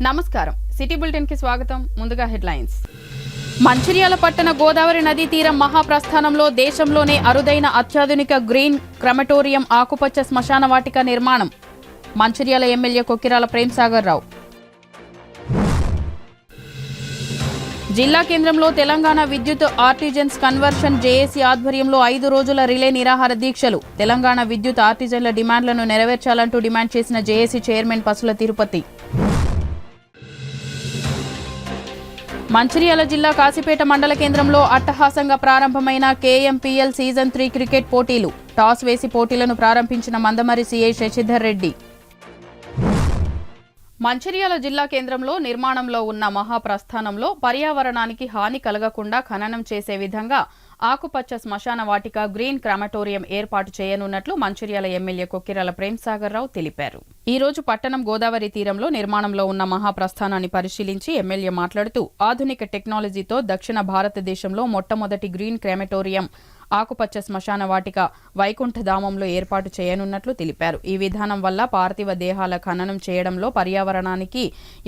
నమస్కారం city bulletin కి స్వాగతం. ముందుగా హెడ్లైన్స్. మంచిర్యాల పట్టణ గోదావరి నదీ తీరం మహాప్రస్థానంలో దేశంలోనే అరుదైన అత్యాధునిక గ్రీన్ క్రమటోరియం ఆకుపచ్చ శ్మశాన వాటిక నిర్మాణం. మంచిర్యాల ఎమ్మెల్యే కొక్కిరాల ప్రేమ్సాగర్ రావు. జిల్లా కేంద్రంలో తెలంగాణ విద్యుత్ ఆర్టిజన్స్ కన్వర్షన్ జేఏసీ ఆధ్వర్యంలో 5 రోజుల రిలే నిరాహార దీక్షలు. తెలంగాణ విద్యుత్ ఆర్టిజన్ల డిమాండ్లను నెరవేర్చాలంటూ డిమాండ్ చేసిన జేఏసీ చైర్మన్ పసుల తిరుపతి. మంచిర్యాల జిల్లా కాశీపేట మండల కేంద్రంలో అట్టహాసంగా ప్రారంభమైన కేఎంపీఎల్ సీజన్ 3 క్రికెట్ పోటీలు. టాస్ వేసి పోటీలను ప్రారంభించిన మందమరి సీఐ శశిధర్ రెడ్డి. మంచిర్యాల జిల్లా కేంద్రంలో నిర్మాణంలో ఉన్న మహాప్రస్థానంలో పర్యావరణానికి హాని కలగకుండా ఖననం చేసే విధంగా ఆకుపచ్చ శ్మశాన వాటిక గ్రీన్ క్రమటోరియం ఏర్పాటు చేయనున్నట్లు మంచిర్యాల ఎమ్మెల్యే కొక్కిరాల ప్రేమ్సాగర్ రావు తెలిపారు. ఈ రోజు పట్టణం గోదావరి తీరంలో నిర్మాణంలో ఉన్న మహాప్రస్థానాన్ని పరిశీలించి ఎమ్మెల్యే మాట్లాడుతూ ఆధునిక టెక్నాలజీతో దక్షిణ భారతదేశంలో మొట్టమొదటి గ్రీన్ క్రెమటోరియం ఆకుపచ్చ శ్మశాన వాటిక వైకుంఠధామంలో ఏర్పాటు చేయనున్నట్లు తెలిపారు. ఈ విధానం వల్ల పార్థివ దేహాల ఖననం చేయడంలో పర్యావరణానికి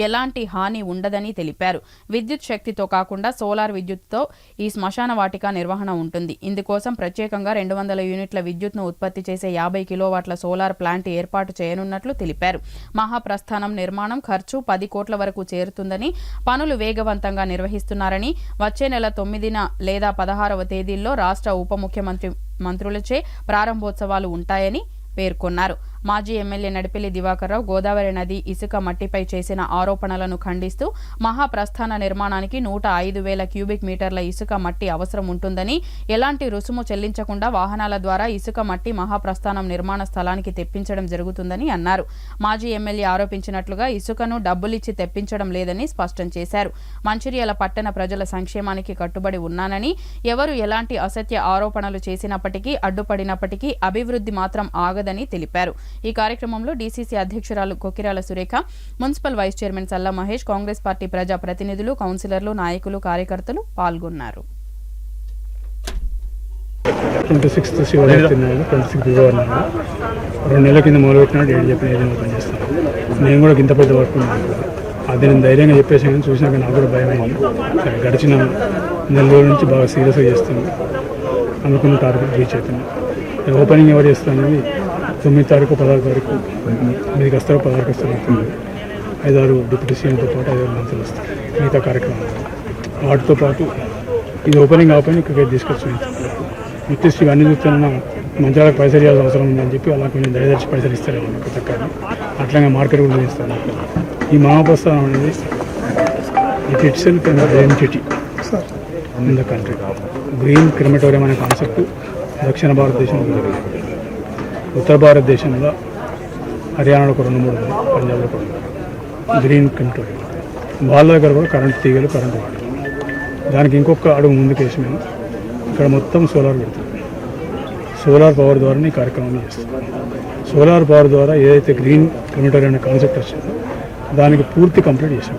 ఎలాంటి హాని ఉండదని తెలిపారు. విద్యుత్ శక్తితో కాకుండా సోలార్ విద్యుత్తో ఈ శ్మశాన వాటిక నిర్వహణ ఉంటుంది. ఇందుకోసం ప్రత్యేకంగా 200 యూనిట్ల విద్యుత్ను ఉత్పత్తి చేసే 50 కిలోవాట్ల సోలార్ ప్లాంట్ ఏర్పాటు చేయనున్నట్లు తెలిపారు. మహాప్రస్థానం నిర్మాణం ఖర్చు 10 కోట్ల వరకు చేరుతుందని, పనులు వేగవంతంగా నిర్వహిస్తున్నారని, వచ్చే నెల 9న లేదా 16వ తేదీల్లో రాష్ట్ర ఉప ముఖ్యమంత్రి మంత్రులచే ప్రారంభోత్సవాలు ఉంటాయని పేర్కొన్నారు. మాజీ ఎమ్మెల్యే నడిపెల్లి దివాకర్ రావు గోదావరి నది ఇసుక మట్టిపై చేసిన ఆరోపణలను ఖండిస్తూ మహాప్రస్థాన నిర్మాణానికి 105,000 క్యూబిక్ మీటర్ల ఇసుక మట్టి అవసరం ఉంటుందని, ఎలాంటి రుసుము చెల్లించకుండా వాహనాల ద్వారా ఇసుక మట్టి మహాప్రస్థానం నిర్మాణ స్థలానికి తెప్పించడం జరుగుతుందని అన్నారు. మాజీ ఎమ్మెల్యే ఆరోపించినట్లుగా ఇసుకను డబ్బులిచ్చి తెప్పించడం లేదని స్పష్టం చేశారు. మంచిర్యాల పట్టణ ప్రజల సంక్షేమానికి కట్టుబడి ఉన్నానని, ఎవరు ఎలాంటి అసత్య ఆరోపణలు చేసినప్పటికీ అడ్డుపడినప్పటికీ అభివృద్ధి మాత్రం ఆగదని తెలిపారు. ఈ కార్యక్రమంలో డీసీసీ అధ్యక్షురాలు Kokkirala Surekha, municipal vice chairman Salla Mahesh, Congress party ప్రజా ప్రతినిధులు, కౌన్సిలర్లు, నాయకులు, కార్యకర్తలు పాల్గొన్నారు. 26th శివరాత్రి నాడు 26th ఫిబ్రవరి నాడు 2 నెలల కింద మొదలుపెట్టినాడు. ఏడు చెప్పిన ఏదైనా ఓపెన్ చేస్తాను. నేను కూడా ఇంత పెద్ద వర్క్ అది నేను ధైర్యంగా చెప్పేసి కానీ చూసినాక నాకు కూడా భయం అయింది. సరే గడిచిన నెల రోజుల నుంచి బాగా సీరియస్గా చేస్తున్నాను. అనుకున్న టార్గెట్ రీచ్ అవుతున్నాను. ఓపెనింగ్ ఎవరు చేస్తాను అనేది 9 తారీఖు 16 తారీఖు 9కి వస్తారు, 16కి వస్తారు. 5-6 డిప్యూటీ సీఎంతో పాటు 5-6 మంత్రులు వస్తారు. మిగతా కార్యక్రమాలు వాటితో పాటు ఇది ఓపెనింగ్ ఆపని క్రికెట్ తీసుకొచ్చి నిత్యశ్రీ ఇవన్నీ చూస్తున్నా మంచిగా పైసలు ఇవ్వాల్సిన అవసరం ఉందని చెప్పి అలా కొంచెం దయదర్చి పైసలు ఇస్తారేమో నాకు చక్కగా. అట్లాగే మార్కెట్ కూడా ఇస్తాను. ఈ మహాప్రస్థానం అనేది it it self identity in the country. Green crematorium అనే కాన్సెప్ట్ దక్షిణ భారతదేశంలో జరిగింది. ఉత్తర భారతదేశంలో హర్యానాలో ఒక 2-3 ఉంది, పంజాబ్లో కూడా గ్రీన్ క్రిమటోరియం. వాళ్ళ దగ్గర కూడా కరెంట్ తీగలు, కరెంటు వాటర్. దానికి ఇంకొక అడుగు ముందుకు వేసి మేము ఇక్కడ మొత్తం సోలార్ పెడుతున్నాం. సోలార్ పవర్ ద్వారా ఈ కార్యక్రమం చేస్తాం. సోలార్ పవర్ ద్వారా ఏదైతే గ్రీన్ క్రిమటోరియం అనే కాన్సెప్ట్ వచ్చిందో దానికి పూర్తి కంప్లీట్ చేసాం.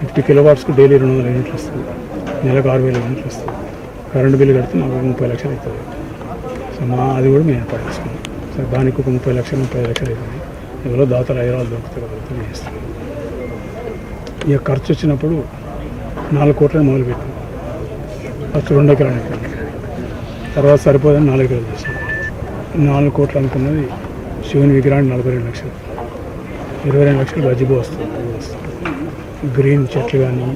50 కిలోవాట్స్కు డైలీ 200 యూనిట్లు వస్తుంది. నెలకు 6,000 యూనిట్లు వస్తుంది. కరెంటు బిల్లు కడితే నాకు 30 లక్షలు అవుతుంది. సో అది కూడా మేము ఏర్పాటు చేసుకున్నాం. సో దానికి ఒక 30 లక్షలు 35 లక్షలు అవుతుంది. ఎవరో దాతలు ఐరాలు దొరుకుతాయి కదా, చేస్తాం. ఇక ఖర్చు వచ్చినప్పుడు 4 కోట్లని మొదలుపెట్టాం. ఫస్ట్ 2 ఎకరాలు ఎకరాలు, తర్వాత సరిపోదని 4 ఎకరాలు చేసాం. 4 కోట్లు అనుకున్నది శివుని విగ్రహానికి 42 లక్షలు, 22 లక్షలు గజిబో వస్తుంది. గ్రీన్ చెట్లు కానీ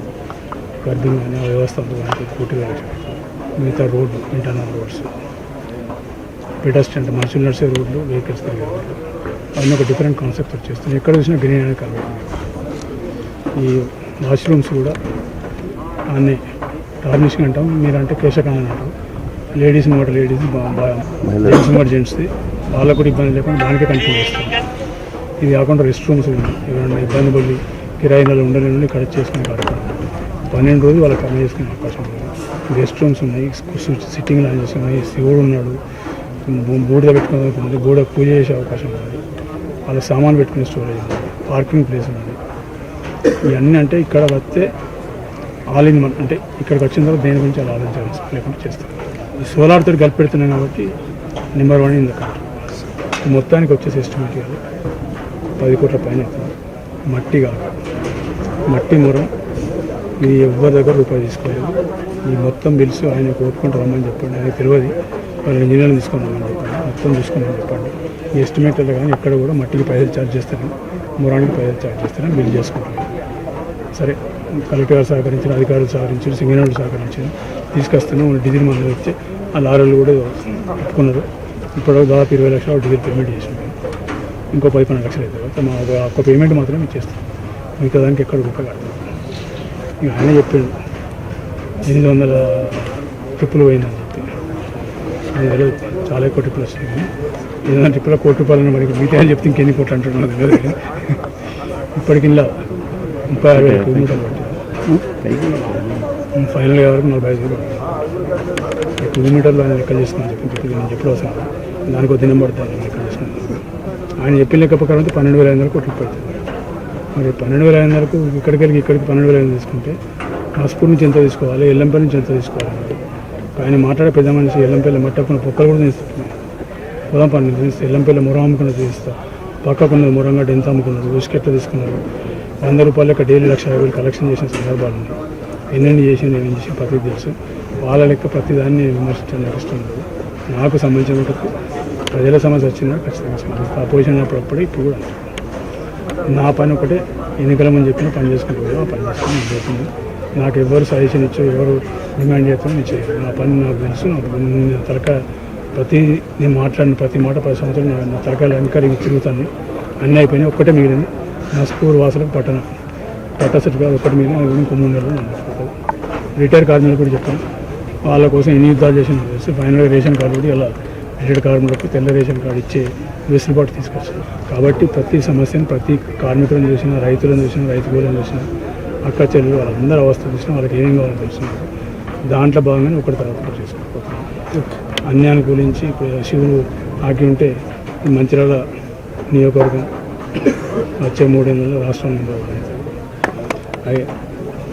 గర్భిణి కానీ ఆ వ్యవస్థ కానీ 1 కోటి లక్షలు. మిగతా రోడ్లు, ఇంటర్నల్ రోడ్స్, పెడస్ట్రియన్ మనుషులు నడిచే రోడ్లు, వెహికల్స్ తిరిగే రోడ్లు, అవన్నీ ఒక డిఫరెంట్ కాన్సెప్ట్ వచ్చేస్తుంది. ఎక్కడ చూసినా గ్రీన్ అనేది కనబడుతుంది. ఈ వాష్రూమ్స్ కూడా అన్నీ టార్నిషింగ్ అంటాం, మీరంటే కేశకాండ అంటాం. లేడీస్ని కూడా లేడీస్, జెంట్స్ కూడా జెంట్స్ది, వాళ్ళకు కూడా ఇబ్బంది లేకుండా దానికే కంటిన్యూ చేస్తాం. ఇది కాకుండా రెస్ట్ రూమ్స్ ఉన్నాయి. ఎవరైనా ఇబ్బంది పడి కిరాయి నెలలు ఉండలేని ఇక్కడ చేసుకునే కార్యక్రమం 12 రోజులు వాళ్ళకి అమలు చేసుకునే అవకాశం ఉంది. గెస్ట్ రూమ్స్ ఉన్నాయి, సిట్టింగ్ లాంజెస్ ఉన్నాయి, శివుడు ఉన్నాడు, బూడిద పెట్టుకునే బూడ పూజ చేసే అవకాశం ఉంది, వాళ్ళ సామాన్ పెట్టుకునే స్టోరేజ్ ఉంది, పార్కింగ్ ప్లేస్ ఉంది. ఇవన్నీ అంటే ఇక్కడ వస్తే ఆల్ ఇన్ వన్, అంటే ఇక్కడికి వచ్చిన తర్వాత దేని గురించి అలా ఆలోచించాల్సి లేకుండా చేస్తాం. ఈ సోలార్తో కలిపి పెడుతున్నాం కాబట్టి నెంబర్ 1 ఇన్ ద కంట్రీ. మొత్తానికి వచ్చేసి ఎస్టిమేట్ కాదు 10 కోట్ల పైన అవుతుంది. మట్టి కాదు, మట్టి మొరం ఇది ఎవరి దగ్గర రూపాయి తీసుకోలేదు. ఈ మొత్తం బిల్స్ ఆయన కొట్టుకుంటూ రమ్మని చెప్పండి. ఆయనకు తెలియదు, వాళ్ళు ఇంజనీర్లు తీసుకొని రమ్మని చెప్పండి, మొత్తం చూసుకోమని చెప్పండి. ఈ ఎస్టిమేటర్లు కానీ ఎక్కడ కూడా మట్టికి పైసలు ఛార్జ్ చేస్తారని, మొరానికి పైసలు ఛార్జ్ చేస్తారని బిల్ చేసుకుంటారు. సరే, కలెక్టర్ గారు సహకరించారు, అధికారులు సహకరించారు, సింగనోళ్ళు సహకరించారు, తీసుకొస్తున్నాం. డీజిల్ మందులు వచ్చి ఆ లారీలు కూడా పెట్టుకున్నారు. ఇప్పుడు దాదాపు 20 లక్షలు డీజిల్ పేమెంట్ చేసినాం. ఇంకో 10-12 లక్షలు అయితే తర్వాత మా ఒక్క పేమెంట్ మాత్రమే ఇచ్చేస్తాం. మిగతా దానికి ఎక్కడ రూపాయి కడతాం. ఇక ఆయన చెప్పాడు 800 ట్రిప్పులు పోయిందని చెప్పి. అది తెలియదు, చాలా ఎక్కువ ట్రిప్పులు వస్తున్నాయి. 800 ట్రిప్పుల ₹1,00,00,000 మనకి మిగతా అని చెప్తే ఇంకెన్ని కోట్లు అంటున్నాను తెలియదు. ఇప్పటికి ఇలా 36,000 కిలోమీటర్లు పట్టింది. ఫైనల్గా వరకు 45,000 కిలోమీటర్లు ఆయన లెక్క చేసుకుని చెప్పి నేను చెప్పడం అవసరం. దానికి ఒక దినం పడుతుంది లెక్క చేసుకున్నాను. ఆయన చెప్పిన లెక్క ప్రకారం అయితే 12,500 కోట్లు పడుతుంది. మరి 12,500కు ఇక్కడికి 12,500 తీసుకుంటే హాస్పూర్ నుంచి ఎంత తీసుకోవాలి, ఎల్లంపల్లి నుంచి ఎంత తీసుకోవాలి. ఆయన మాట్లాడే పెద్ద మనిషి ఎల్లంపల్లి మట్టకున్న పొక్కలు కూడా తీస్తున్నాయి. పొలం పని తీస్తే ఎల్లంపల్లి మొరం అమ్ముకున్నది తీస్తా, పక్కకున్నది మొరంగడ్డ ఎంత అమ్ముకున్నారు, ఉసుకెట్లా తీసుకున్నారు. ₹100 లెక్క డైలీ 1,50,000 కలెక్షన్ చేసిన సందర్భాలు ఉన్నాయి. ఎన్నెన్ని చేసి నేను చేసి ప్రతి తెలుసు. వాళ్ళ లెక్క ప్రతి దాన్ని విమర్శించడం నడుస్తున్నారు. నాకు సంబంధించిన ప్రజల సమస్య వచ్చినా ఖచ్చితంగా సమస్య అపోజిషన్ అప్పుడప్పుడు ఇప్పుడు కూడా నా పని ఒకటే, ఎన్నికల ముందు చెప్పిన పని చేసుకుంటూ ఆ పని చేసుకుని నేను చేస్తుంది. నాకు ఎవరు సజెషన్ ఇచ్చో ఎవరు డిమాండ్ చేస్తారో నేను చేయను. నా పని నాకు తెలుసు. నాకు తలకాయ నేను మాట్లాడిన ప్రతి మాట 10 సంవత్సరాలు నా తలకాయలు వెనకాల తిరుగుతాను. అన్నీ అయిపోయినాయి. ఒక్కటే మిగిలింది నా స్కూల్ వాసులకు పట్ట సర్టిఫికేట్ ఒకటి మిగిలిన ఇంకో 3 నెలలు నడుచుకుంటుంది. రిటైర్ కార్మికులు కూడా చెప్పాను. వాళ్ళ కోసం ఎన్ని యుద్ధాలు చేసిన తెలిసి ఫైనల్గా రేషన్ కార్డు కూడా ఇలా రిటైర్డ్ కార్మికులకు తెల్ల రేషన్ కార్డు ఇచ్చే వెసులుబాటు తీసుకొచ్చారు. కాబట్టి ప్రతి సమస్యను ప్రతి కార్మికులను చూసినా, రైతులను చూసినా, రైతు కూలను చూసినా, అక్క చెల్లెలు వాళ్ళందరూ అవస్థ చూసినా, వాళ్ళకి ఏమేం కావాలో తెలుసుకున్నారు. దాంట్లో భాగంగానే ఒకటి తర్వాత చేసుకుంటున్నాం. అన్యాన్ని గురించి ఇప్పుడు శివుడు ఆకి ఉంటే ఈ మంచిర్యాల నియోజకవర్గం వచ్చే 3 నెలలు రాష్ట్రంలో అదే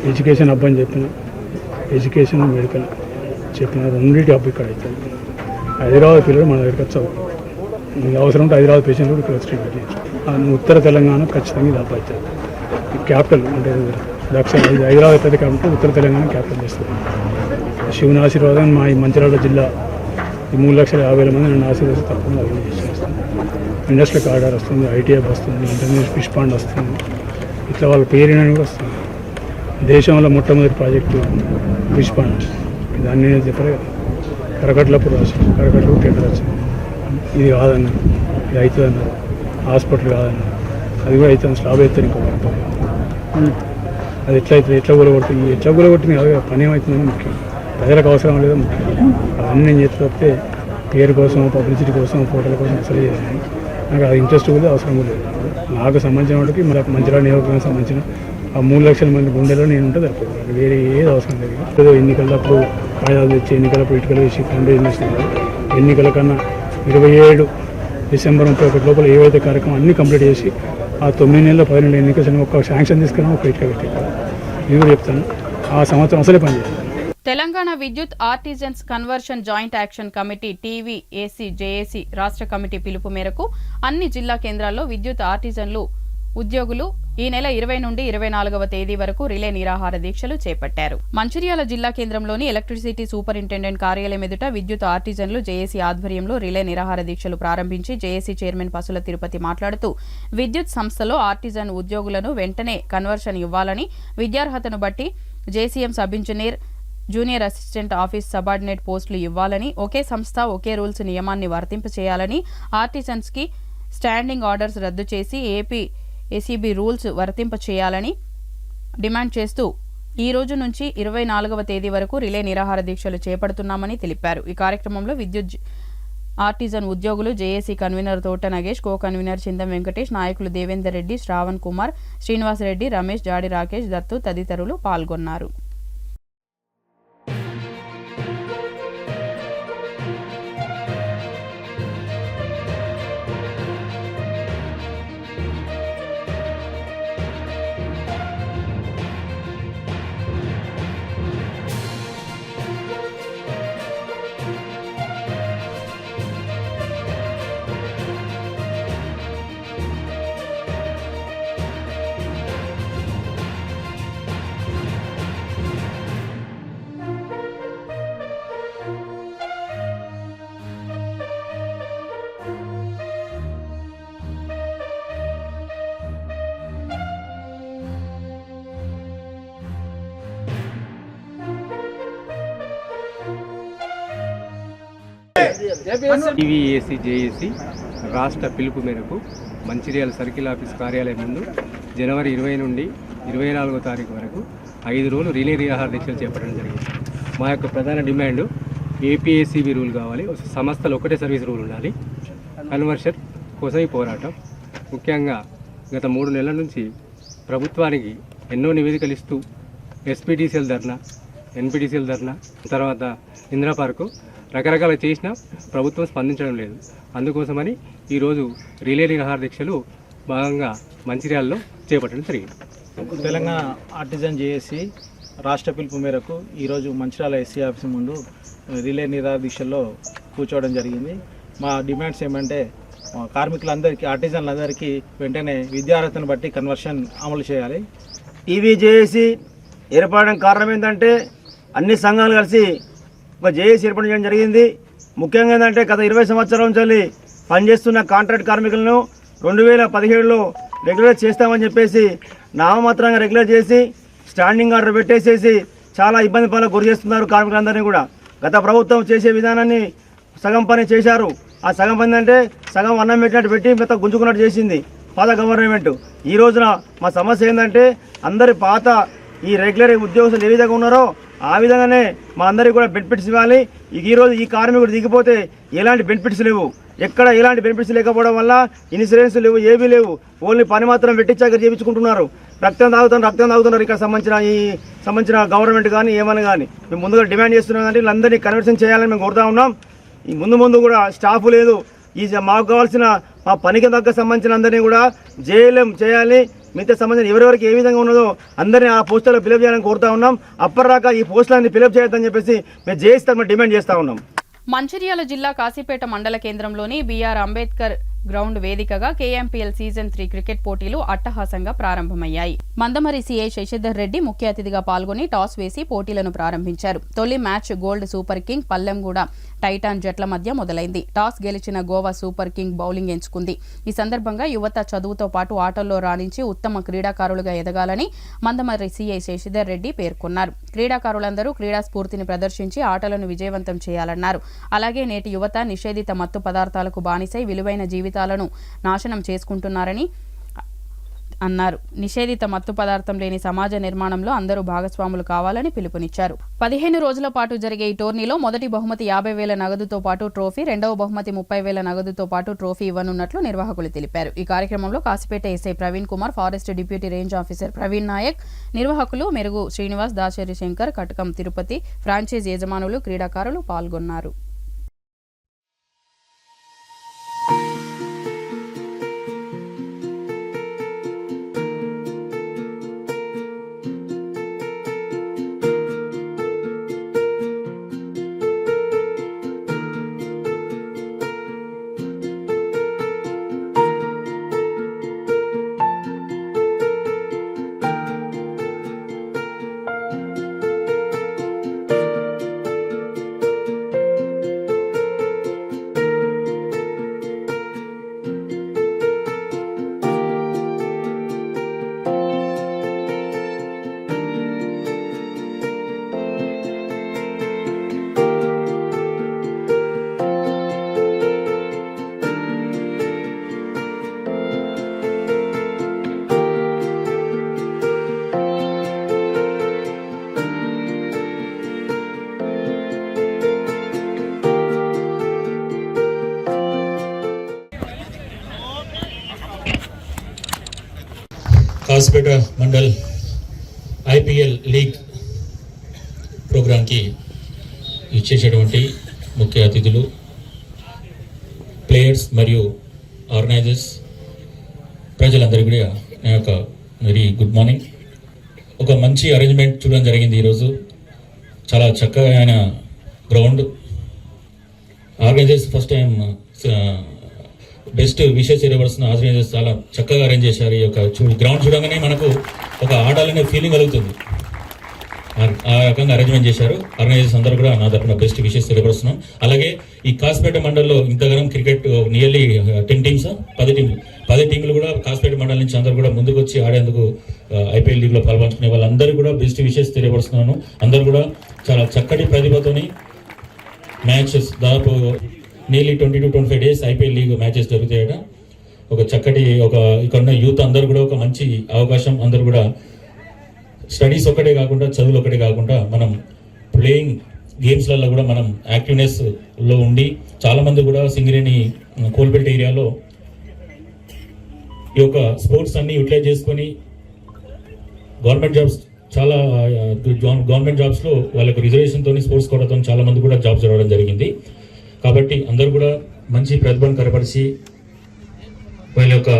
ఎడ్యుకేషన్ హబ్ అని చెప్పిన, ఎడ్యుకేషన్ మెడికల్ చెప్పిన రెండింటి హబ్ ఇక్కడ అవుతుంది. హైదరాబాద్ పిల్లలు మన దగ్గరికి వచ్చి మీకు అవసరం ఉంటే హైదరాబాద్ పేషెంట్లు కూడా ఇక్కడ వచ్చి ట్రీట్మెంట్ చేయొచ్చు. ఉత్తర తెలంగాణ ఖచ్చితంగా ఇది హబ్ అవుతుంది. క్యాపిటల్ అంటే హైదరాబాద్ పెద్ద క్యాపిటల్, ఉత్తర తెలంగాణ క్యాపిటల్ చేస్తుంది. శివుని ఆశీర్వాదం మా ఈ మంచిర్యాల జిల్లా ఈ 3,50,000 మంది నన్ను ఆశీర్వదిస్తే తప్పకుండా అభివృద్ధి చేస్తాను. ఇండస్ట్రియల్ కారిడార్ వస్తుంది, ఐటీఐ వస్తుంది, ఇంటర్నేషనల్ ఫిష్ పాండ్ వస్తుంది. ఇట్లా వాళ్ళ పేరుని కూడా వస్తుంది. దేశంలో మొట్టమొదటి ప్రాజెక్టు ఫిష్ పాండ్. దాన్ని నేను చెప్పలే కదా, కరకట్లప్పుడు రాశాను. కరకట్లు టెండర్ వచ్చింది. ఇది కాదన్నారు, ఇది అవుతుంది అన్నారు. హాస్పిటల్ కాదన్నారు, అది కూడా అవుతుంది. స్లాబ్ అవుతుంది. ఇంకో అది ఎట్లా అవుతుంది, ఎట్లా కూలగొట్టింది కాదు, పని ఏమవుతుందని ముఖ్యం. ప్రజలకు అవసరం లేదా ముఖ్యం. అవన్నీ నేను చెప్తే పేరు కోసం, పబ్లిసిటీ కోసం, ఫోటోల కోసం అసలు చేయాలి. నాకు అది ఇంట్రెస్ట్ కూడా అవసరం కూడా లేదు. నాకు సంబంధించిన వాటికి మనకు మంచిర్యాల నియోజకవర్గానికి సంబంధించిన ఆ 3 లక్షల మంది గుండెలో నేను ఉంటే సరిపోతుంది. వేరే ఏది అవసరం లేదు. ఏదో ఎన్నికలప్పుడు కాగితాలు తెచ్చి, ఎన్నికలప్పుడు ఇటుకలు వేసి ఫండ్ చేస్తున్నారు. ఎన్నికల కన్నా 27 డిసెంబర్ 31 లోపల ఏవైతే కార్యక్రమం అన్నీ కంప్లీట్ చేసి ఆ 9 నెలల 10 నెలల ఎన్నికలు ఒక శాంక్షన్ తీసుకుని ఒక ఇటుక పెట్టారు. ఇది కూడా చెప్తాను. ఆ సంవత్సరం అసలే పనిచేయాలి. తెలంగాణ విద్యుత్ artisans conversion joint action committee టీవీఏసీ JAC రాష్ట్ర కమిటీ పిలుపు మేరకు అన్ని జిల్లా కేంద్రాల్లో విద్యుత్ ఆర్టిజన్లు ఉద్యోగులు ఈ నెల 20 నుండి 24వ తేదీ వరకు రిలే నిరాహార దీక్షలు చేపట్టారు. మంచిర్యాల జిల్లా కేంద్రంలోని ఎలక్ట్రిసిటీ సూపరింటెండెంట్ కార్యాలయం ఎదుట విద్యుత్ ఆర్టిజన్లు జేఏసీ ఆధ్వర్యంలో రిలే నిరాహార దీక్షలు ప్రారంభించి జేఏసీ చైర్మన్ పసుల తిరుపతి మాట్లాడుతూ విద్యుత్ సంస్థలో ఆర్టిజన్ ఉద్యోగులను వెంటనే కన్వర్షన్ ఇవ్వాలని, విద్యార్హతను బట్టి JCM sub engineer, junior assistant office subordinate పోస్టులు ఇవ్వాలని, ఒకే సంస్థ ఒకే రూల్స్ నియమాన్ని వర్తింపచేయాలని, ఆర్టిజన్స్ కి స్టాండింగ్ ఆర్డర్స్ రద్దు చేసి ఏసీబీ రూల్స్ వర్తింపచేయాలని డిమాండ్ చేస్తూ ఈ రోజు నుంచి 24వ తేదీ వరకు రిలే నిరాహార దీక్షలు చేపడుతున్నామని తెలిపారు. ఈ కార్యక్రమంలో విద్యుత్ ఆర్టిజన్ ఉద్యోగులు జేఏసీ కన్వీనర్ తోట నగేష్, కో కన్వీనర్ చిందం వెంకటేష్, నాయకులు దేవేందర్ రెడ్డి, శ్రావణ్ కుమార్, శ్రీనివాస్ రెడ్డి, రమేష్, జాడి రాకేష్, దత్తు తదితరులు పాల్గొన్నారు. టీవీఏసీ జేఏసీ రాష్ట్ర పిలుపు మేరకు మంచిర్యాల సర్కిల్ ఆఫీస్ కార్యాలయం ముందు జనవరి 20 నుండి 24వ తారీఖు వరకు 5 రోజులు రిలే నిరాహార దీక్షలు చేపట్టడం జరిగింది. మా యొక్క ప్రధాన డిమాండ్ ఏపీఏసీబీ రూల్ కావాలి, సంస్థలు ఒకటే సర్వీస్ రూల్ ఉండాలి, కన్వర్షన్ కోసం ఈ పోరాటం. ముఖ్యంగా గత 3 నెలల నుంచి ప్రభుత్వానికి ఎన్నో నివేదికలు ఇస్తూ ఎస్పీటీసీఎల్ ధర్నా, ఎన్పీటీసీఎల్ ధర్నా, తర్వాత ఇందిరా పార్కు రకరకాల చేసినా ప్రభుత్వం స్పందించడం లేదు. అందుకోసమని ఈరోజు రిలే నిరాహార దీక్షలు భాగంగా మంచిర్యాలలో చేపట్టడం జరిగింది. తెలంగాణ ఆర్టిజన్ జేఏసీ రాష్ట్ర పిలుపు మేరకు ఈరోజు మంచిర్యాల ఎస్సీ ఆఫీస్ ముందు రిలే నిరాహార దీక్షల్లో కూర్చోవడం జరిగింది. మా డిమాండ్స్ ఏమంటే కార్మికులందరికీ, ఆర్టిజన్లందరికీ వెంటనే విద్యార్హతను బట్టి కన్వర్షన్ అమలు చేయాలి. టీవీ జేఏసీ ఏర్పడడానికి కారణం ఏంటంటే అన్ని సంఘాలు కలిసి ఒక జేఏసీ ఏర్పాటు చేయడం జరిగింది. ముఖ్యంగా ఏంటంటే గత 20 సంవత్సరాల నుంచి పనిచేస్తున్న కాంట్రాక్ట్ కార్మికులను 2017లో రెగ్యులర్ చేస్తామని చెప్పేసి నామమాత్రంగా రెగ్యులర్ చేసి స్టాండింగ్ ఆర్డర్ పెట్టేసేసి చాలా ఇబ్బంది పనులకు గురి చేస్తున్నారు కార్మికులందరినీ కూడా. గత ప్రభుత్వం చేసే విధానాన్ని సగం పని చేశారు. ఆ సగం పని అంటే సగం అన్నం పెట్టినట్టు పెట్టి మొత్తం గుంజుకున్నట్టు చేసింది పాత గవర్నమెంట్. ఈ రోజున మా సమస్య ఏంటంటే అందరి పాత ఈ రెగ్యులర్ ఉద్యోగస్తులు ఏ విధంగా ఉన్నారో ఆ విధంగానే మా అందరికీ కూడా బెనిఫిట్స్ ఇవ్వాలి. ఈరోజు ఈ కార్మికుడు దిగిపోతే ఎలాంటి బెనిఫిట్స్ లేవు, ఎక్కడ ఎలాంటి బెనిఫిట్స్ లేకపోవడం వల్ల ఇన్సూరెన్స్ లేవు, ఏవీ లేవు. ఓన్లీ పని మాత్రం పెట్టించాక చేయించుకుంటున్నారు. రక్తం తాగుతున్నారు. ఇక్కడ సంబంధించిన గవర్నమెంట్ కానీ ఏమైనా కానీ మేము ముందుగా డిమాండ్ చేస్తున్నాం అంటే వీళ్ళందరినీ కన్వర్షన్ చేయాలని మేము కోరుతా ఉన్నాం. ఈ ముందు కూడా స్టాఫ్ లేదు. మాకు కావాల్సిన మా పనికి తగ్గ సంబంధించిన అందరినీ కూడా జేఎల్ఎం చేయాలి. మిగతా సంబంధించిన ఎవరెవరికి ఏ విధంగా ఉన్నదో అందరినీ ఆ పోస్టుల్లో ఫిలప్ చేయాలని కోరుతా ఉన్నాం. అప్పటిదాకా ఈ పోస్టులన్నీ ఫిలప్ చేయొద్దని చెప్పేసి మేము జేఏసీ డిమాండ్ చేస్తూ ఉన్నాం. మంచిర్యాల జిల్లా కాశీపేట మండల కేంద్రంలోని బీఆర్ అంబేద్కర్ గ్రౌండ్ వేదికగా కేఎంపీఎల్ సీజన్ 3 క్రికెట్ పోటీలు అట్టహాసంగా ప్రారంభమయ్యాయి. మందమరి సీఐ శశిధర్ రెడ్డి ముఖ్య అతిథిగా పాల్గొని టాస్ వేసి పోటీలను ప్రారంభించారు. తొలి match gold super king Pallenguda titan జట్ల మధ్య మొదలైంది. టాస్ గెలిచిన గోవా సూపర్ కింగ్ బౌలింగ్ ఎంచుకుంది. ఈ సందర్భంగా యువత చదువుతో పాటు ఆటల్లో రాణించి ఉత్తమ క్రీడాకారులుగా ఎదగాలని మందమరి సీఐ శశిధర్ రెడ్డి పేర్కొన్నారు. క్రీడాకారులందరూ క్రీడా స్ఫూర్తిని ప్రదర్శించి ఆటలను విజయవంతం చేయాలన్నారు. అలాగే నేటి యువత నిషేధిత మత్తు పదార్థాలకు బానిసై విలువైన జీవితాలను నాశనం చేసుకుంటున్నారని అన్నారు. నిషేధిత మత్తు పదార్థం లేని సమాజ నిర్మాణంలో అందరూ భాగస్వాములు కావాలని పిలుపునిచ్చారు. 15 రోజుల పాటు జరిగే ఈ టోర్నీలో మొదటి బహుమతి 50,000 నగదుతో పాటు ట్రోఫీ, రెండవ బహుమతి 30,000 నగదుతో పాటు ట్రోఫీ ఇవ్వనున్నట్లు నిర్వాహకులు తెలిపారు. ఈ కార్యక్రమంలో Kasipet SI Praveen Kumar, forest deputy range officer Praveen Naik, నిర్వాహకులు మెరుగు శ్రీనివాస్, దాశరి శంకర్, కటకం తిరుపతి, ఫ్రాంచైజ్ యజమానులు, క్రీడాకారులు పాల్గొన్నారు. కాశీపేట మండల్ ఐపీఎల్ లీగ్ ప్రోగ్రాంకి ఇచ్చేసేటువంటి ముఖ్య అతిథులు, ప్లేయర్స్ మరియు ఆర్గనైజర్స్, ప్రజలందరికీ కూడా నా యొక్క వెరీ గుడ్ మార్నింగ్. ఒక మంచి అరేంజ్మెంట్ చూడడం జరిగింది. ఈరోజు చాలా చక్కగా ఆయన ground organisers first time best wishes ఇవ్వవలసిన ఆర్గనైజర్స్ చాలా చక్కగా అరేంజ్ చేశారు. ఈ యొక్క గ్రౌండ్ చూడగానే మనకు ఒక ఆడాలనే ఫీలింగ్ కలుగుతుంది. ఆ రకంగా అరేంజ్మెంట్ చేశారు. ఆర్గనైజర్స్ అందరూ కూడా నా తరఫున బెస్ట్ విషెస్ తెలియపరుస్తున్నాం. అలాగే ఈ కాశీపేట మండల్లో ఇంతగానం క్రికెట్ నియర్లీ 10 టీమ్స్ 10 టీంలు కూడా కాశీపేట మండలం నుంచి అందరూ కూడా ముందుకు వచ్చి ఆడేందుకు ఐపీఎల్ లీగ్లో పాల్పంచుకునే వాళ్ళందరూ కూడా బెస్ట్ విషెస్ తెలియపరుస్తున్నాను. అందరూ కూడా చాలా చక్కటి ప్రతిభతోని మ్యాచెస్ దాదాపు nearly 20 to 25 days IPL league matches జరుగుతాయట. ఒక చక్కటి ఇక్కడ ఉన్న యూత్ అందరూ కూడా ఒక మంచి అవకాశం. అందరూ కూడా స్టడీస్ ఒకటే కాకుండా, చదువులు ఒకటే కాకుండా, మనం ప్లేయింగ్ గేమ్స్లలో కూడా మనం యాక్టివ్నెస్లో ఉండి చాలామంది కూడా సింగరేణి కోల్బెల్ట్ ఏరియాలో ఈ యొక్క స్పోర్ట్స్ అన్ని యూటిలైజ్ చేసుకొని గవర్నమెంట్ జాబ్స్ గవర్నమెంట్ జాబ్స్లో వాళ్ళకు రిజర్వేషన్తో స్పోర్ట్స్ కోటాతో చాలా మంది కూడా జాబ్స్ రావడం జరిగింది. కాబట్టి అందరూ కూడా మంచి ప్రతిభను కనపరిచి వాళ్ళ యొక్క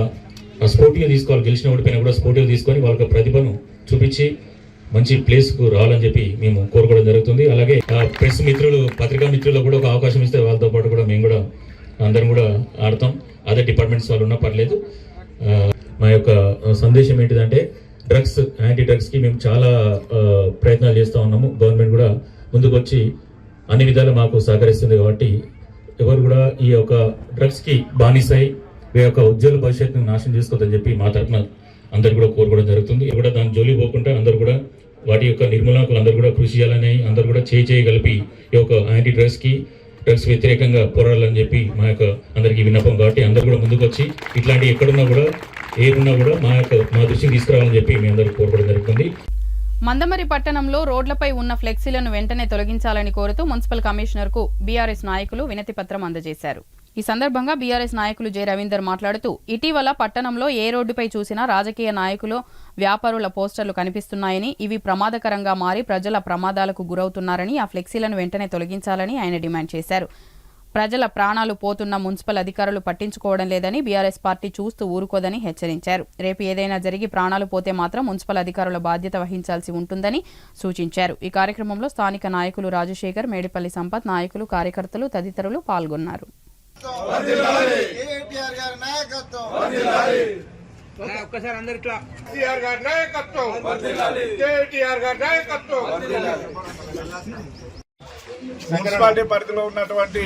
స్పోర్టివ్గా తీసుకోవాలి. గెలిచిన ఓడిపోయినా కూడా స్పోర్టివ్గా తీసుకొని వాళ్ళ ప్రతిభను చూపించి మంచి ప్లేస్కు రావాలని చెప్పి మేము కోరుకోవడం జరుగుతుంది. అలాగే ప్రెస్ మిత్రులు, పత్రికా మిత్రులకు కూడా ఒక అవకాశం ఇస్తే వాళ్ళతో పాటు కూడా మేము కూడా అందరం కూడా ఆడతాం. అదే డిపార్ట్మెంట్స్ వాళ్ళు ఉన్నా పర్లేదు. మా యొక్క సందేశం ఏంటిదంటే డ్రగ్స్, యాంటీ డ్రగ్స్కి మేము చాలా ప్రయత్నాలు చేస్తూ ఉన్నాము. గవర్నమెంట్ కూడా ముందుకు వచ్చి అన్ని విధాలు మాకు సహకరిస్తుంది. కాబట్టి ఎవరు కూడా ఈ యొక్క డ్రగ్స్కి బానిసై మీ యొక్క ఉజ్వల భవిష్యత్తును నాశనం చేసుకోవద్దని చెప్పి మా తరఫున అందరు కూడా కోరుకోవడం జరుగుతుంది. కూడా దాని జోలి పోకుండా అందరూ కూడా వాటి యొక్క నిర్మూలనకు అందరూ కూడా కృషి చేయాలని, అందరూ కూడా చేయగలిపి ఈ యొక్క యాంటీ డ్రగ్స్ వ్యతిరేకంగా పోరాడాలని చెప్పి మా యొక్క అందరికీ విన్నపం. కాబట్టి అందరూ కూడా ముందుకు వచ్చి ఇట్లాంటి ఎక్కడున్నా కూడా ఏరున్నా కూడా మా దృష్టికి తీసుకురావాలని చెప్పి మీ అందరూ కోరుకోవడం జరుగుతుంది. మందమరి పట్టణంలో రోడ్లపై ఉన్న ఫ్లెక్సీలను వెంటనే తొలగించాలని కోరుతూ మున్సిపల్ కమిషనర్కు బీఆర్ఎస్ నాయకులు వినతి పత్రం అందజేశారు. ఈ సందర్భంగా బీఆర్ఎస్ నాయకులు జె రవీందర్ మాట్లాడుతూ, ఇటీవల పట్టణంలో ఏ రోడ్డుపై చూసినా రాజకీయ నాయకులు, వ్యాపారుల పోస్టర్లు కనిపిస్తున్నాయని, ఇవి ప్రమాదకరంగా మారి ప్రజల ప్రమాదాలకు గురవుతున్నారని, ఆ ఫ్లెక్సీలను వెంటనే తొలగించాలని ఆయన డిమాండ్ చేశారు. ప్రజల ప్రాణాలు పోతున్న మున్సిపల్ అధికారులు పట్టించుకోవడం లేదని, బీఆర్ఎస్ పార్టీ చూస్తూ ఊరుకోదని హెచ్చరించారు. రేపు ఏదైనా జరిగి ప్రాణాలు పోతే మాత్రం మున్సిపల్ అధికారుల బాధ్యత వహించాల్సి ఉంటుందని సూచించారు. ఈ కార్యక్రమంలో స్థానిక నాయకులు రాజశేఖర్, మేడిపల్లి సంపత్, నాయకులు, కార్యకర్తలు తదితరులు పాల్గొన్నారు. మున్సిపాలిటీ పరిధిలో ఉన్నటువంటి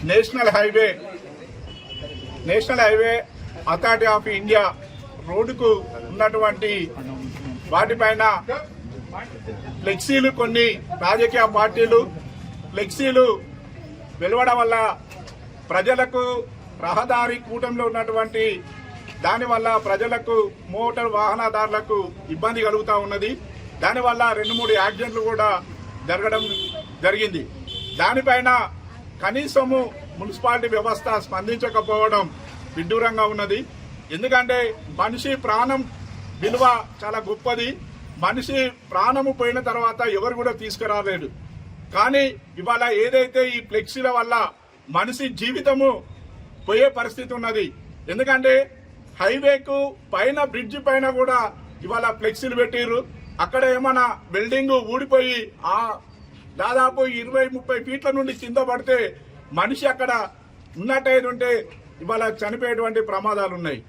national highway authority of India రోడ్డుకు ఉన్నటువంటి వాటిపైన ఫ్లెక్సీలు, కొన్ని రాజకీయ పార్టీలు ఫ్లెక్సీలు వెలువడం వల్ల ప్రజలకు, రహదారి కూటమిలో ఉన్నటువంటి దానివల్ల ప్రజలకు, మోటార్ వాహనదారులకు ఇబ్బంది కలుగుతూ ఉన్నది. దానివల్ల 2-3 యాక్సిడెంట్లు కూడా జరగడం జరిగింది. దానిపైన కనీసము మున్సిపాలిటీ వ్యవస్థ స్పందించకపోవడం విడ్డూరంగా ఉన్నది. ఎందుకంటే మనిషి ప్రాణం విలువ చాలా గొప్పది. మనిషి ప్రాణము పోయిన తర్వాత ఎవరు కూడా తీసుకురాలేడు. కానీ ఇవాళ ఏదైతే ఈ ఫ్లెక్సీల వల్ల మనిషి జీవితము పోయే పరిస్థితి ఉన్నది. ఎందుకంటే హైవేకు పైన, బ్రిడ్జ్ పైన కూడా ఇవాళ ఫ్లెక్సీలు పెట్టిర్రు. అక్కడ ఏమైనా బిల్డింగ్ ఊడిపోయి దాదాపు 20-30 ఫీట్ల నుండి కింద పడితే మనిషి అక్కడ ఉన్నట్టయితే ఇవాళ చనిపోయేటువంటి ప్రమాదాలు ఉన్నాయి.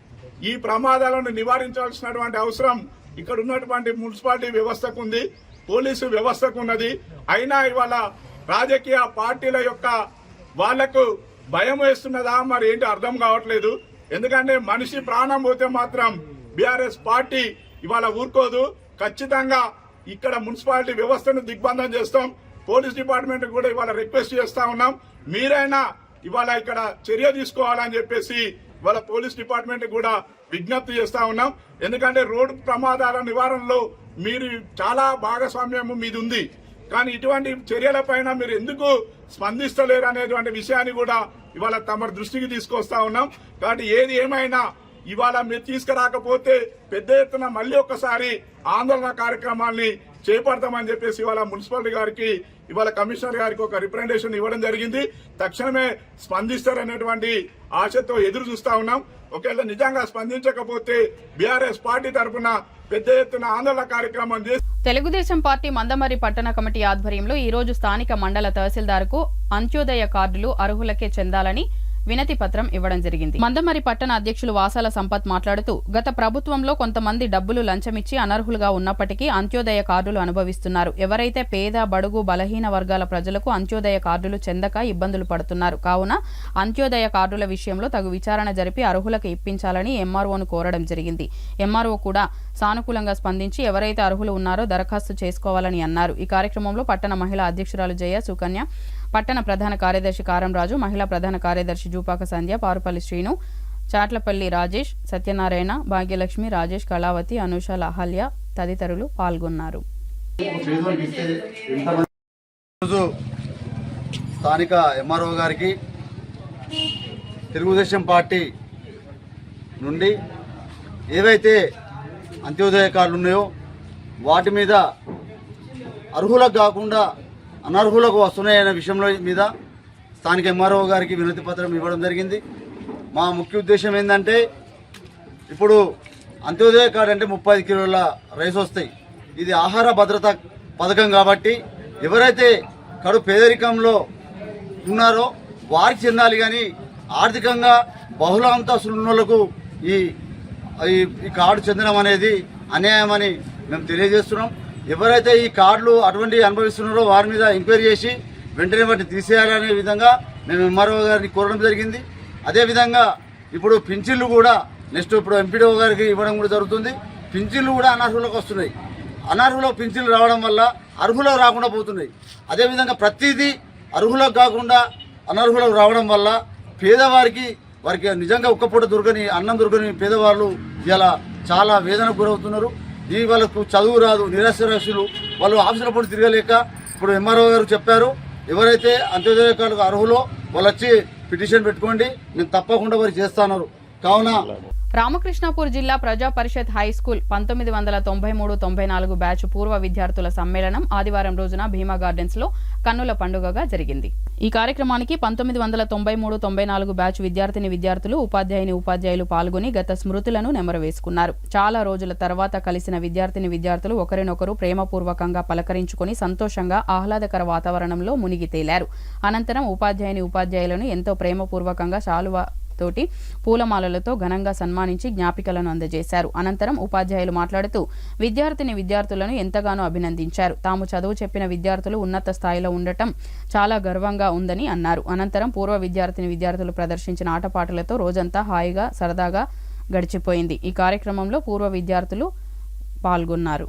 ఈ ప్రమాదాలను నివారించాల్సినటువంటి అవసరం ఇక్కడ ఉన్నటువంటి మున్సిపాలిటీ వ్యవస్థకు ఉంది, పోలీసు వ్యవస్థకు ఉన్నది. అయినా ఇవాళ రాజకీయ పార్టీల యొక్క వాళ్లకు భయం వేస్తున్నదా మరి ఏంటి అర్థం కావట్లేదు. ఎందుకంటే మనిషి ప్రాణం పోతే మాత్రం బీఆర్ఎస్ పార్టీ ఇవాళ ఊరుకోదు. ఖచ్చితంగా ఇక్కడ మున్సిపాలిటీ వ్యవస్థను దిగ్బంధం చేస్తాం. పోలీస్ డిపార్ట్మెంట్ కూడా ఇవాళ రిక్వెస్ట్ చేస్తా ఉన్నాం, మీరైనా ఇవాళ ఇక్కడ చర్య తీసుకోవాలని చెప్పేసి ఇవాళ పోలీస్ డిపార్ట్మెంట్ కూడా విజ్ఞప్తి చేస్తా ఉన్నాం. ఎందుకంటే రోడ్డు ప్రమాదాల నివారణలో మీరు చాలా భాగస్వామ్యం మీది ఉంది. కానీ ఇటువంటి చర్యలపైన మీరు ఎందుకు స్పందిస్తలేరు అనేటువంటి విషయాన్ని కూడా ఇవాళ తమ దృష్టికి తీసుకొస్తా ఉన్నాం. కాబట్టి ఏది ఏమైనా ఇవాళ మీరు తీసుకురాకపోతే పెద్ద ఎత్తున మళ్ళీ ఒకసారి ఆందోళన కార్యక్రమాల్ని చేపడతామని చెప్పేసి ఇవాళ మున్సిపాలిటీ గారికి, ఇవాళ కమిషనర్ గారికి ఒక రిప్రజెంటేషన్ ఇవ్వడం జరిగింది. తక్షణమే స్పందిస్తారనేటువంటి ఆశతో ఎదురు చూస్తా ఉన్నాం. ఒకవేళ నిజంగా స్పందించకపోతే బీఆర్ఎస్ పార్టీ తరఫున పెద్ద ఎత్తున ఆందోళన కార్యక్రమం చేసి తెలుగుదేశం పార్టీ మందమరి పట్టణ కమిటీ ఆధ్వర్యంలో ఈ రోజు స్థానిక మండల తహసీల్దార్కు అంత్యోదయ కార్డులు అర్హులకే చెందాలని వినతి పత్రం ఇవ్వడం జరిగింది. మందమరి పట్టణ అధ్యక్షులు వాసాల సంపత్ మాట్లాడుతూ, గత ప్రభుత్వంలో కొంతమంది డబ్బులు లంచమిచ్చి అనర్హులుగా ఉన్నప్పటికీ అంత్యోదయ కార్డులు అనుభవిస్తున్నారు. ఎవరైతే పేద, బడుగు, బలహీన వర్గాల ప్రజలకు అంత్యోదయ కార్డులు చెందక ఇబ్బందులు పడుతున్నారు. కావున అంత్యోదయ కార్డుల విషయంలో తగు విచారణ జరిపి అర్హులకు ఇప్పించాలని ఎంఆర్ఓను కోరడం జరిగింది. ఎంఆర్ఓ కూడా సానుకూలంగా స్పందించి ఎవరైతే అర్హులు ఉన్నారో దరఖాస్తు చేసుకోవాలని అన్నారు. ఈ కార్యక్రమంలో పట్టణ మహిళా అధ్యక్షురాలు జయ, సుకన్య, పట్టణ ప్రధాన కార్యదర్శి కారంరాజు, మహిళా ప్రధాన కార్యదర్శి జూపాక సంధ్య, పారుపల్లి శ్రీను, చాట్లపల్లి రాజేష్, సత్యనారాయణ, భాగ్యలక్ష్మి, రాజేష్, కళావతి, అనుష, అహల్య తదితరులు పాల్గొన్నారు. స్థానిక ఎంఆర్ఓ గారికి తెలుగుదేశం పార్టీ నుండి ఏవైతే అంత్యోదయ కార్డులు ఉన్నాయో వాటి మీద అర్హులకు కాకుండా అనర్హులకు వస్తున్నాయనే విషయంలో మీద స్థానిక ఎంఆర్ఓ గారికి వినతి పత్రం ఇవ్వడం జరిగింది. మా ముఖ్య ఉద్దేశం ఏంటంటే ఇప్పుడు అంత్యోదయ కార్డు అంటే 35 కిలోల రైస్ వస్తాయి. ఇది ఆహార భద్రత పథకం కాబట్టి ఎవరైతే కడు పేదరికంలో ఉన్నారో వారికి చెందాలి, కానీ ఆర్థికంగా బహుళ అంతస్తులు ఉన్న వాళ్ళకు ఈ కార్డు చెందడం అనేది అన్యాయమని మేము తెలియజేస్తున్నాం. ఎవరైతే ఈ కార్డులు అటువంటి అనుభవిస్తున్నారో వారి మీద ఎంక్వైరీ చేసి వెంటనే వాటిని తీసేయాలనే విధంగా మేము ఎంఆర్ఓ గారిని కోరడం జరిగింది. అదేవిధంగా ఇప్పుడు పింఛన్లు కూడా ఇప్పుడు ఎంపీడీఓ గారికి ఇవ్వడం కూడా జరుగుతుంది. పింఛన్లు కూడా అనర్హులకు వస్తున్నాయి. అనర్హులకు పింఛన్లు రావడం వల్ల అర్హులకు రాకుండా పోతున్నాయి. అదేవిధంగా ప్రతిదీ అర్హులకు కాకుండా అనర్హులకు రావడం వల్ల పేదవారికి నిజంగా ఒక్కపూట దొరకని అన్నం దొరకని పేదవాళ్ళు ఇలా చాలా వేదనకు గురవుతున్నారు. వాళ్ళకు చదువు రాదు, నిరక్షరాస్యులు, వాళ్ళు ఆఫీసుల పూట తిరగలేక ఇప్పుడు ఎంఆర్ఓ గారు చెప్పారు, ఎవరైతే అంత్యోదయ కార్డుకు అర్హులో వాళ్ళు వచ్చి పిటిషన్ పెట్టుకోండి, నేను తప్పకుండా వారు చేస్తాను. కావున రామకృష్ణాపూర్ జిల్లా ప్రజా పరిషత్ హై స్కూల్ 1993-94 బ్యాచ్ పూర్వ విద్యార్థుల సమ్మేళనం ఆదివారం రోజున భీమా గార్డెన్స్ లో కన్నుల పండుగగా జరిగింది. ఈ కార్యక్రమానికి 1993-94 బ్యాచ్ విద్యార్థులు, ఉపాధ్యాయులు పాల్గొని గత స్మృతులను నెమరవేసుకున్నారు. చాలా రోజుల తర్వాత కలిసిన విద్యార్థులు ఒకరినొకరు ప్రేమపూర్వకంగా పలకరించుకుని సంతోషంగా ఆహ్లాదకర వాతావరణంలో మునిగి తేలారు. అనంతరం ఉపాధ్యాయులను ఎంతో ప్రేమపూర్వకంగా శాలువా తోటి పూలమాలలతో ఘనంగా సన్మానించి జ్ఞాపికలను అందజేశారు. అనంతరం ఉపాధ్యాయులు మాట్లాడుతూ విద్యార్థులను ఎంతగానో అభినందించారు. తాము చదువు చెప్పిన విద్యార్థులు ఉన్నత స్థాయిలో ఉండటం చాలా గర్వంగా ఉందని అన్నారు. అనంతరం పూర్వ విద్యార్థులు ప్రదర్శించిన ఆటపాటలతో రోజంతా హాయిగా సరదాగా గడిచిపోయింది. ఈ కార్యక్రమంలో పూర్వ విద్యార్థులు పాల్గొన్నారు.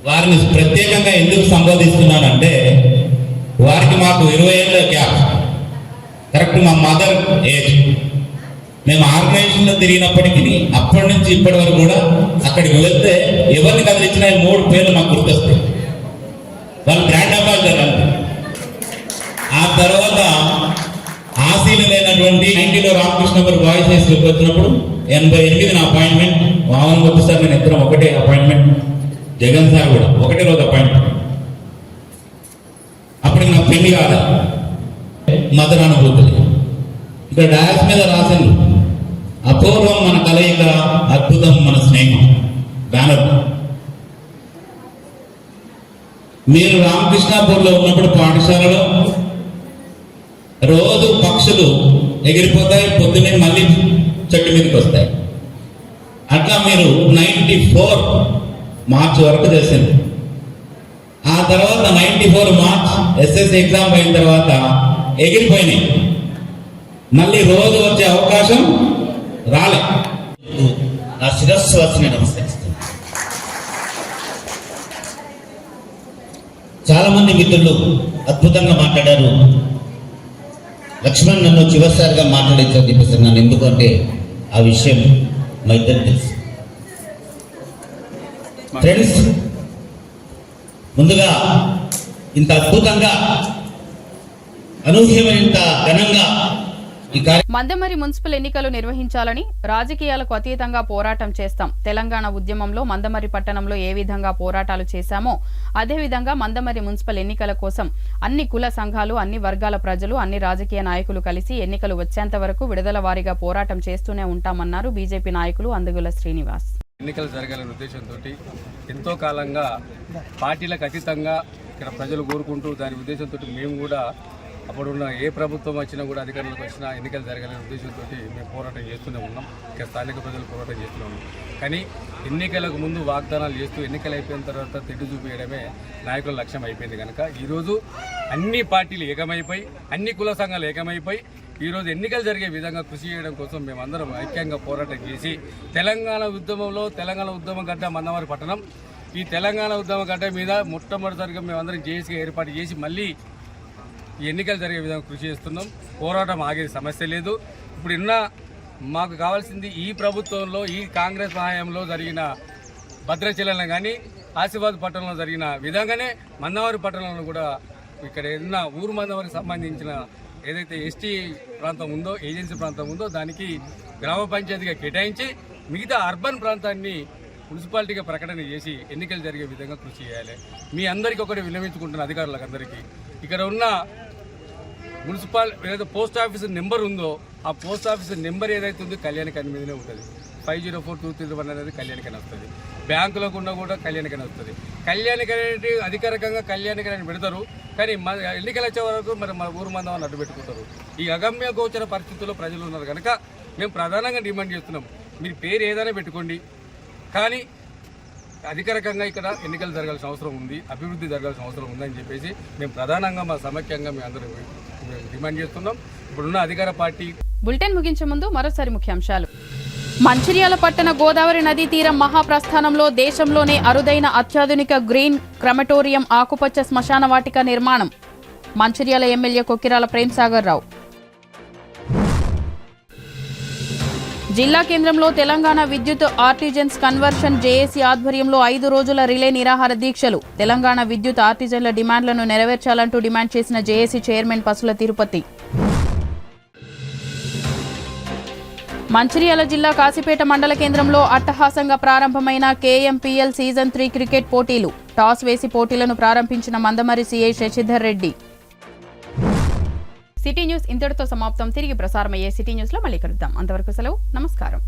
వారిని ప్రత్యేకంగా ఎందుకు సంబోధిస్తున్నానంటే వారికి మాకు 20 ఏళ్ళ గ్యాప్, కరెక్ట్ మా మదర్ ఏజ్. మేము ఆర్గనైజేషన్లో తిరిగినప్పటికీ అప్పటి నుంచి ఇప్పటి వరకు కూడా అక్కడికి వెళ్తే ఎవరిని కదిలించిన 3 పేర్లు మాకు గుర్తొస్తాయి. వాళ్ళు బ్రాండ్ అంబాసిడర్ అంటే. ఆ తర్వాత ఆశీలు లేనటువంటి 90లో రామకృష్ణపురం బాయ్స్ హై స్కూల్కి వచ్చినప్పుడు 88 నా అపాయింట్మెంట్, మామూలు వచ్చేసారి నేను ఇద్దరం ఒకటే అపాయింట్మెంట్, జగన్ సార్ కూడా ఒకటే రోజు అపాయింట్మెంట్. అప్పుడు నాకు పెళ్లి కాదు, మదర్ అనుభూతులు. ఇక్కడ డాష్ మీద రాసింది అపూర్వం మన కలయిక, అద్భుతం మన స్నేహం బ్యానర్. మీరు రామకృష్ణాపూర్లో ఉన్నప్పుడు పాఠశాలలో రోజు పక్షులు ఎగిరిపోతాయి, పొద్దున్నే మళ్ళీ చెట్టు మీదకి వస్తాయి. అట్లా మీరు 94 మార్చ్ వరకు చేసింది. ఆ తర్వాత 94 మార్చ్ ఎస్ఎస్సి ఎగ్జామ్ అయిన తర్వాత ఎగిరిపోయినాయి. మళ్ళీ రోజు వచ్చే అవకాశం రాలే. నా శిరస్సు వచ్చి నేను నమస్కరిస్తాను. చాలా మంది మిత్రులు అద్భుతంగా మాట్లాడారు. లక్ష్మణ్ నన్ను చివరిసారిగా మాట్లాడించారు చెప్పేస్తున్నాను, ఎందుకంటే ఆ విషయం మా ఇద్దరు తెలుసు. ఫ్రెండ్స్, ముందుగా ఇంత అద్భుతంగా అనూహ్యమైన ఘనంగా ఈ మందమరి మున్సిపల్ ఎన్నికలు నిర్వహించాలని రాజకీయాలకు అతీతంగా పోరాటం చేస్తాం. తెలంగాణ ఉద్యమంలో మందమరి పట్టణంలో ఏ విధంగా పోరాటాలు చేశామో అదేవిధంగా మందమరి మున్సిపల్ ఎన్నికల కోసం అన్ని కుల సంఘాలు, అన్ని వర్గాల ప్రజలు, అన్ని రాజకీయ నాయకులు కలిసి ఎన్నికలు వచ్చేంత వరకు విడుదల వారీగా పోరాటం చేస్తూనే ఉంటామన్నారు బీజేపీ నాయకులు అందుగుల శ్రీనివాస్. ఎన్నికలు జరగాలనే ఉద్దేశంతో ఎంతో కాలంగా పార్టీలకు అతీతంగా ఇక్కడ ప్రజలు కోరుకుంటూ దాని ఉద్దేశంతో మేము కూడా అప్పుడున్న ఏ ప్రభుత్వం వచ్చినా కూడా అధికారులకు వచ్చినా ఎన్నికలు జరగాలనే ఉద్దేశంతో మేము పోరాటం చేస్తూనే ఉన్నాం. ఇక్కడ స్థానిక ప్రజలు పోరాటం చేస్తూనే ఉన్నాం. కానీ ఎన్నికలకు ముందు వాగ్దానాలు చేస్తూ ఎన్నికలు అయిపోయిన తర్వాత తెడ్డు చూపించడమే నాయకుల లక్ష్యం అయిపోయింది కనుక ఈరోజు అన్ని పార్టీలు ఏకమైపోయి, అన్ని కుల సంఘాలు ఏకమైపోయి ఈరోజు ఎన్నికలు జరిగే విధంగా కృషి చేయడం కోసం మేమందరం ఐక్యంగా పోరాటం చేసి తెలంగాణ ఉద్యమంలో తెలంగాణ ఉద్యమ గడ్డ మందమరి పట్టణం, ఈ తెలంగాణ ఉద్యమ గడ్డ మీద మొట్టమొదటిసారిగా మేమందరం జేఏసీగా ఏర్పాటు చేసి మళ్ళీ ఈ ఎన్నికలు జరిగే విధంగా కృషి చేస్తున్నాం. పోరాటం ఆగే సమస్య లేదు. ఇప్పుడు మాకు కావాల్సింది ఈ ప్రభుత్వంలో, ఈ కాంగ్రెస్ సహాయంలో జరిగిన భద్రాచలంలో కానీ ఆసిఫాబాద్ పట్టణంలో జరిగిన విధంగానే మందమరి పట్టణంలో కూడా ఇక్కడ ఏదైనా ఊరు మందమరికి సంబంధించిన ఏదైతే ఎస్టీ ప్రాంతం ఉందో, ఏజెన్సీ ప్రాంతం ఉందో దానికి గ్రామ పంచాయతీగా కేటాయించి మిగతా అర్బన్ ప్రాంతాన్ని మున్సిపాలిటీగా ప్రకటన చేసి ఎన్నికలు జరిగే విధంగా కృషి చేయాలి. మీ అందరికీ ఒకటి విన్నవించుకుంటున్న అధికారులకు అందరికీ, ఇక్కడ ఉన్న మున్సిపల్ ఏదైతే పోస్ట్ ఆఫీస్ నెంబర్ ఉందో ఆ పోస్ట్ ఆఫీస్ నెంబర్ ఏదైతే ఉందో కళ్యాణికని మీదనే ఉంటుంది. 504231 అనేది కళ్యాణికని వస్తుంది. బ్యాంకులకు ఉన్న కూడా కళ్యాణికని వస్తుంది. కళ్యాణికని అధికారికంగా కళ్యాణికని పెడతారు, కానీ ఎన్నికలు వచ్చే వరకు మరి మన ఊరు మందమని అడ్డు పెట్టుకుంటారు. ఈ అగమ్య గోచర పరిస్థితుల్లో ప్రజలు ఉన్నారు కనుక మేము ప్రధానంగా డిమాండ్ చేస్తున్నాం, మీరు పేరు ఏదైనా పెట్టుకోండి, కానీ అధికారికంగా ఇక్కడ ఎన్నికలు జరగాల్సిన అవసరం ఉంది, అభివృద్ధి జరగాల్సిన అవసరం ఉందని చెప్పేసి మేము ప్రధానంగా మా సమైక్యంగా మేము అందరూ డిమాండ్ చేస్తున్నాం. ఇప్పుడున్న అధికార పార్టీ. బులెటిన్ ముగించే ముందు మరోసారి ముఖ్యాంశాలు. మంచిర్యాల పట్టణ గోదావరి నదీ తీరం మహాప్రస్థానంలో దేశంలోనే అరుదైన అత్యాధునిక గ్రీన్ క్రమటోరియం ఆకుపచ్చ శ్మశాన వాటిక నిర్మాణం. మంచిర్యాల ఎమ్మెల్యే కొక్కిరాల ప్రేమ్సాగర్ రావు. జిల్లా కేంద్రంలో తెలంగాణ విద్యుత్ ఆర్టిజన్స్ కన్వర్షన్ జేఏసీ ఆధ్వర్యంలో 5 రోజుల రిలే నిరాహార దీక్షలు. తెలంగాణ విద్యుత్ ఆర్టిజన్ల డిమాండ్లను నెరవేర్చాలంటూ డిమాండ్ చేసిన జేఏసీ చైర్మన్ పసుల తిరుపతి. మంచిర్యాల జిల్లా కాశీపేట మండల కేంద్రంలో అట్టహాసంగా ప్రారంభమైన కేఎంపీఎల్ సీజన్ 3 క్రికెట్ పోటీలు. టాస్ వేసి పోటీలను ప్రారంభించిన Mandamarri CI Sasidhar Reddy. City news ఇంతటితో సమాప్తం. తిరిగి ప్రసారమయ్యే సిటీ న్యూస్ లో మళ్ళీ కలుద్దాం. అంతవరకు సెలవు. నమస్కారం.